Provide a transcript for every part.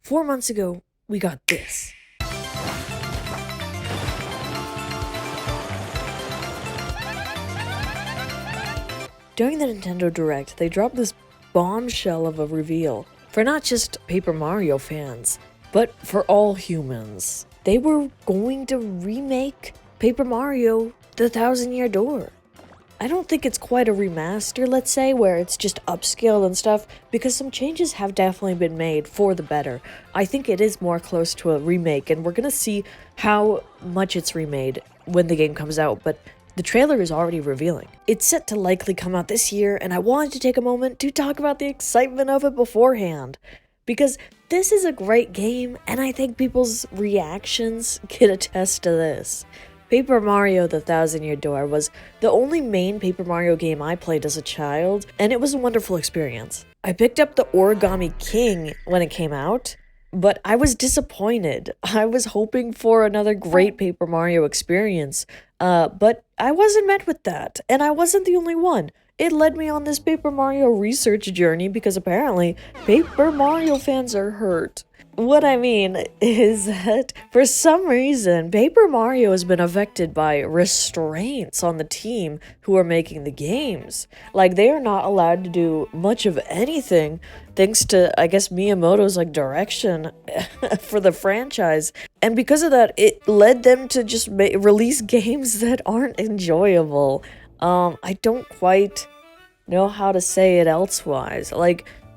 4 months ago, we got this. During the Nintendo Direct, they dropped this bombshell of a reveal for not just Paper Mario fans, but for all humans. They were going to remake Paper Mario The Thousand Year Door. I don't think it's quite a remaster, let's say, where it's just upscaled and stuff, because some changes have definitely been made for the better. I think it is more close to a remake, and we're gonna see how much it's remade when the game comes out, but the trailer is already revealing. It's set to likely come out this year, and I wanted to take a moment to talk about the excitement of it beforehand, because this is a great game, and I think people's reactions can attest to this. Paper Mario The Thousand Year Door was the only main Paper Mario game I played as a child, and it was a wonderful experience. I picked up the Origami King when it came out, but I was disappointed. I was hoping for another great Paper Mario experience, but I wasn't met with that, and I wasn't the only one. It led me on this Paper Mario research journey because apparently Paper Mario fans are hurt. What I mean is that, for some reason, Paper Mario has been affected by restraints on the team who are making the games. Like, they are not allowed to do much of anything, thanks to, I guess, Miyamoto's, direction for the franchise. And because of that, it led them to just release games that aren't enjoyable. I don't quite know how to say it elsewise.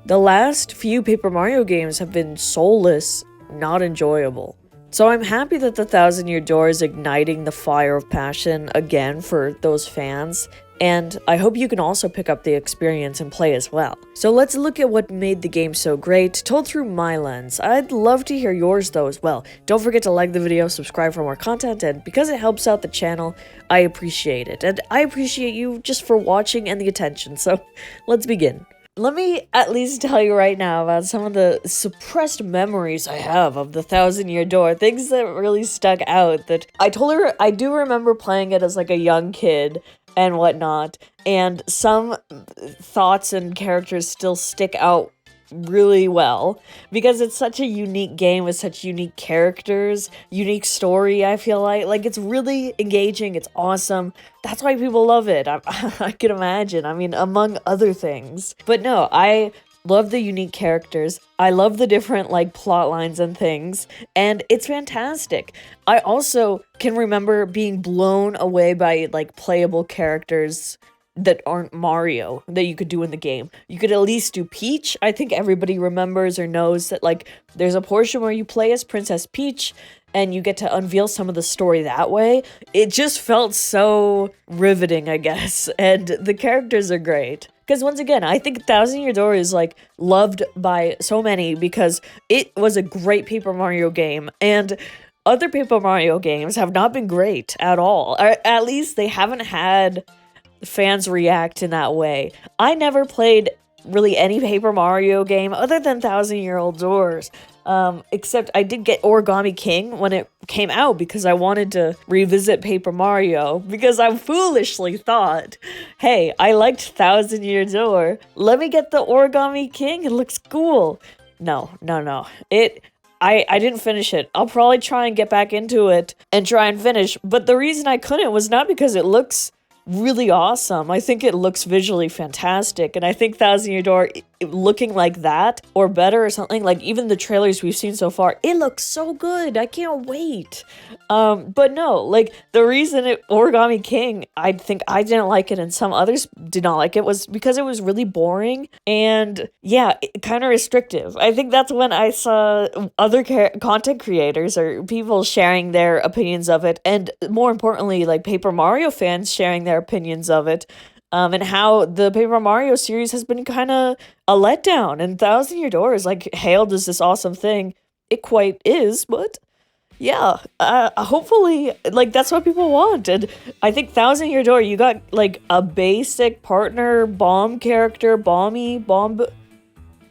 The last few Paper Mario games have been soulless, not enjoyable. So I'm happy that the Thousand Year Door is igniting the fire of passion again for those fans, and I hope you can also pick up the experience and play as well. So let's look at what made the game so great, told through my lens. I'd love to hear yours though as well. Don't forget to like the video, subscribe for more content, and because it helps out the channel, I appreciate it. And I appreciate you just for watching and the attention, so let's begin. Let me at least tell you right now about some of the suppressed memories I have of the Thousand Year Door, things that really stuck out that I told her I do remember playing it as a young kid and whatnot, and some thoughts and characters still stick out really well because it's such a unique game with such unique characters, unique story. I feel like it's really engaging, it's awesome. That's why people love it. I can imagine, among other things. But no, I love the unique characters. I love the different plot lines and things, and it's fantastic. I also can remember being blown away by playable characters that aren't Mario that you could do in the game. You could at least do Peach. I think everybody remembers or knows that there's a portion where you play as Princess Peach and you get to unveil some of the story that way. It just felt so riveting, I guess, and the characters are great. Because once again, I think Thousand Year Door is loved by so many because it was a great Paper Mario game, and other Paper Mario games have not been great at all. Or at least they haven't had fans react in that way. I never played really any Paper Mario game other than Thousand Year Old Doors, except I did get Origami King when it came out because I wanted to revisit Paper Mario because I foolishly thought, hey, I liked Thousand Year Door, let me get the Origami King, it looks cool. No. I didn't finish it. I'll probably try and get back into it and try and finish, but the reason I couldn't was not because it looks really awesome. I think it looks visually fantastic, and I think Thousand Year Door looking like that or better or something, even the trailers we've seen so far, it looks so good. I can't wait. But no, the reason Origami King, I think I didn't like it and some others did not like it was because it was really boring and kind of restrictive. I think that's when I saw other content creators or people sharing their opinions of it, and more importantly, Paper Mario fans sharing their opinions of it, and how the Paper Mario series has been kind of a letdown, and Thousand Year Door is hailed as this awesome thing. It quite is, but yeah, hopefully, that's what people want. And I think Thousand Year Door, you got a basic partner bomb character,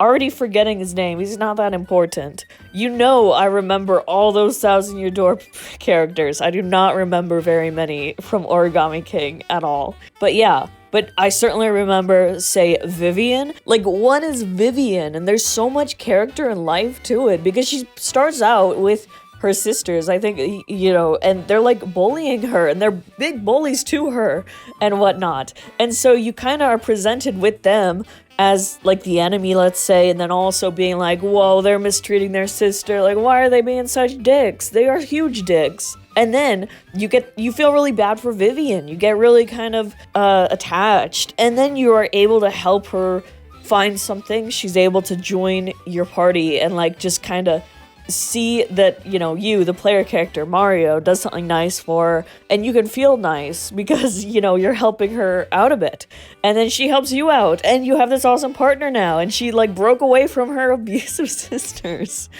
already forgetting his name. He's not that important. You know I remember all those Thousand Year Door characters. I do not remember very many from Origami King at all. But yeah, but I certainly remember, say, Vivian. Like, what is Vivian? And there's so much character and life to it, because she starts out with her sisters, I think, you know, and they're like bullying her, and they're big bullies to her and whatnot. And so you kind of are presented with them as like the enemy, let's say, and then also being like, whoa, they're mistreating their sister. Like, why are they being such dicks? They are huge dicks. And then you feel really bad for Vivian. You get really kind of attached, and then you are able to help her find something. She's able to join your party and like just kind of see that, you know, you, the player character, Mario, does something nice for her, and you can feel nice because, you know, you're helping her out a bit. And then she helps you out, and you have this awesome partner now, and she, like, broke away from her abusive sisters.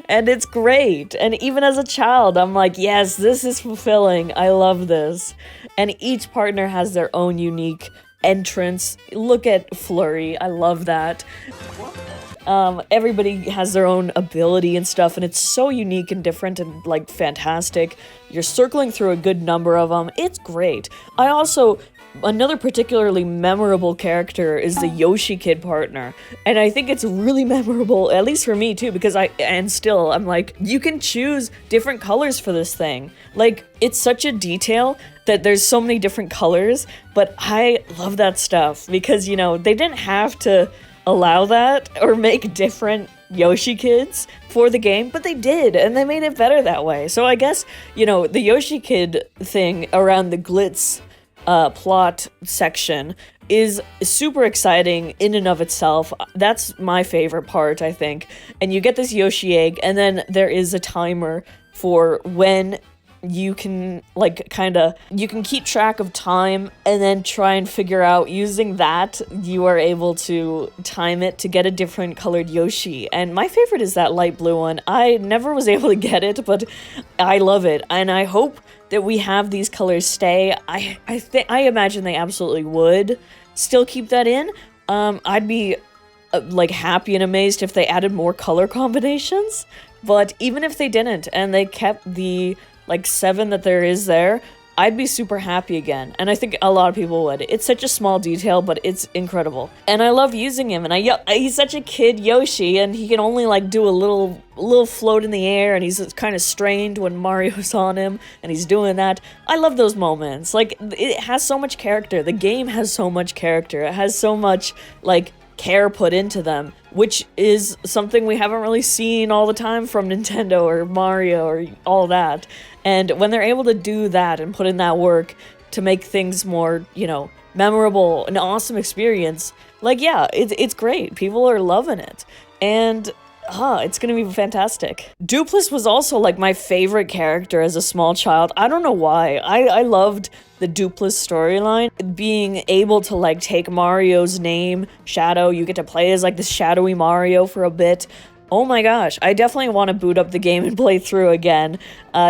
And it's great. And even as a child, I'm like, yes, this is fulfilling. I love this. And each partner has their own unique entrance. Look at Flurry. I love that. Everybody has their own ability and stuff, and it's so unique and different and, like, fantastic. You're circling through a good number of them. It's great. Another particularly memorable character is the Yoshi Kid partner, and I think it's really memorable, at least for me too, because I'm like, you can choose different colors for this thing. Like, it's such a detail that there's so many different colors, but I love that stuff, because, you know, they didn't have to allow that or make different Yoshi Kids for the game, but they did, and they made it better that way. So I guess, you know, the Yoshi Kid thing around the glitz plot section is super exciting in and of itself. That's my favorite part, I think. And you get this Yoshi egg, and then there is a timer for when you can, like, you can keep track of time and then try and figure out, using that, you are able to time it to get a different colored Yoshi. And my favorite is that light blue one. I never was able to get it, but I love it. And I hope that we have these colors stay. I imagine they absolutely would still keep that in. I'd be like happy and amazed if they added more color combinations. But even if they didn't, and they kept the like 7 that there is there, I'd be super happy again. And I think a lot of people would. It's such a small detail, but it's incredible. And I love using him, and he's such a kid Yoshi, and he can only like do a little float in the air, and he's kind of strained when Mario's on him, and he's doing that. I love those moments. Like, it has so much character. The game has so much character. It has so much, like, care put into them, which is something we haven't really seen all the time from Nintendo or Mario or all that. And when they're able to do that and put in that work to make things more, you know, memorable, an awesome experience, like, yeah, it's great. People are loving it. And it's gonna be fantastic. Dupless was also, like, my favorite character as a small child. I don't know why. I loved the Dupless storyline. Being able to, like, take Mario's name, Shadow, you get to play as, like, this shadowy Mario for a bit. Oh my gosh, I definitely want to boot up the game and play through again,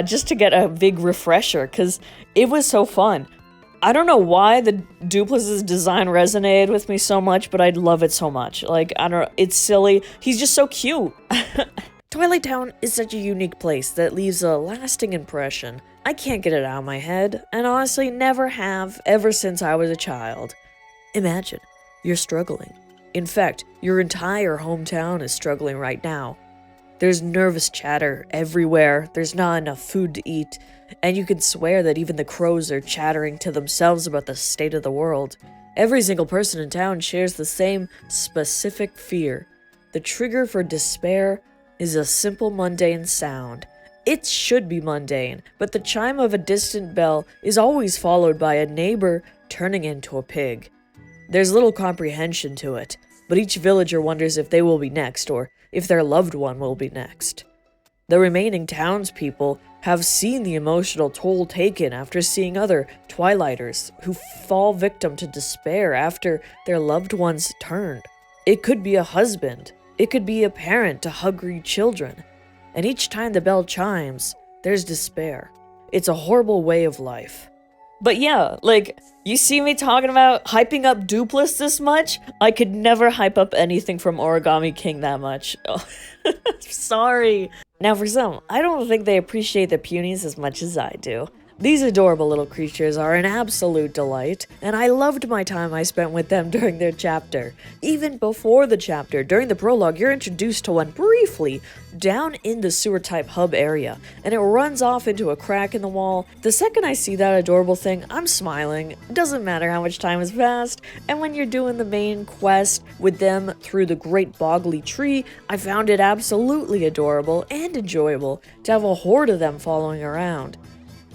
just to get a big refresher, because it was so fun. I don't know why the Dupless's design resonated with me so much, but I love it so much. Like, I don't know, it's silly. He's just so cute. Twilight Town is such a unique place that leaves a lasting impression. I can't get it out of my head, and honestly never have ever since I was a child. Imagine, you're struggling. In fact, your entire hometown is struggling right now. There's nervous chatter everywhere, there's not enough food to eat, and you can swear that even the crows are chattering to themselves about the state of the world. Every single person in town shares the same specific fear. The trigger for despair is a simple mundane sound. It should be mundane, but the chime of a distant bell is always followed by a neighbor turning into a pig. There's little comprehension to it, but each villager wonders if they will be next, or if their loved one will be next. The remaining townspeople have seen the emotional toll taken after seeing other Twilighters who fall victim to despair after their loved ones turned. It could be a husband, it could be a parent to hungry children, and each time the bell chimes, there's despair. It's a horrible way of life. But yeah, like, you see me talking about hyping up Dupless this much? I could never hype up anything from Origami King that much. Oh, sorry. Now for some, I don't think they appreciate the Punies as much as I do. These adorable little creatures are an absolute delight, and I loved my time I spent with them during their chapter. Even before the chapter, during the prologue, you're introduced to one briefly down in the sewer-type hub area, and it runs off into a crack in the wall. The second I see that adorable thing, I'm smiling. It doesn't matter how much time has passed, and when you're doing the main quest with them through the Great Boggly Tree, I found it absolutely adorable and enjoyable to have a horde of them following around.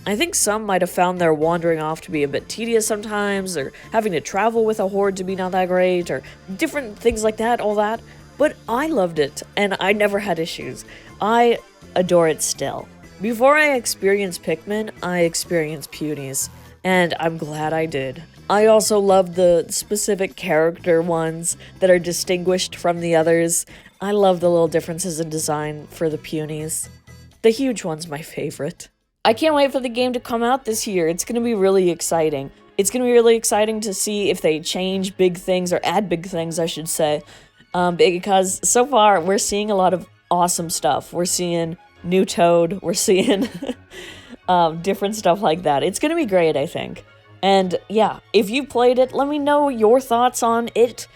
I think some might have found their wandering off to be a bit tedious sometimes, or having to travel with a horde to be not that great, or different things like that, all that. But I loved it, and I never had issues. I adore it still. Before I experienced Pikmin, I experienced Punies, and I'm glad I did. I also love the specific character ones that are distinguished from the others. I love the little differences in design for the Punies. The huge one's my favorite. I can't wait for the game to come out this year. It's going to be really exciting. It's going to be really exciting to see if they change big things, or add big things, I should say. Because so far, we're seeing a lot of awesome stuff. We're seeing new Toad. We're seeing different stuff like that. It's going to be great, I think. And yeah, if you played it, let me know your thoughts on it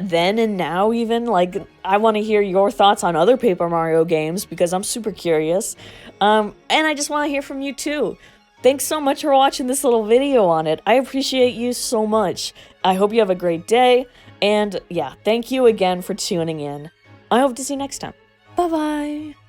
then and now even. Like, I want to hear your thoughts on other Paper Mario games because I'm super curious. And I just want to hear from you too. Thanks so much for watching this little video on it. I appreciate you so much. I hope you have a great day. And yeah, thank you again for tuning in. I hope to see you next time. Bye-bye.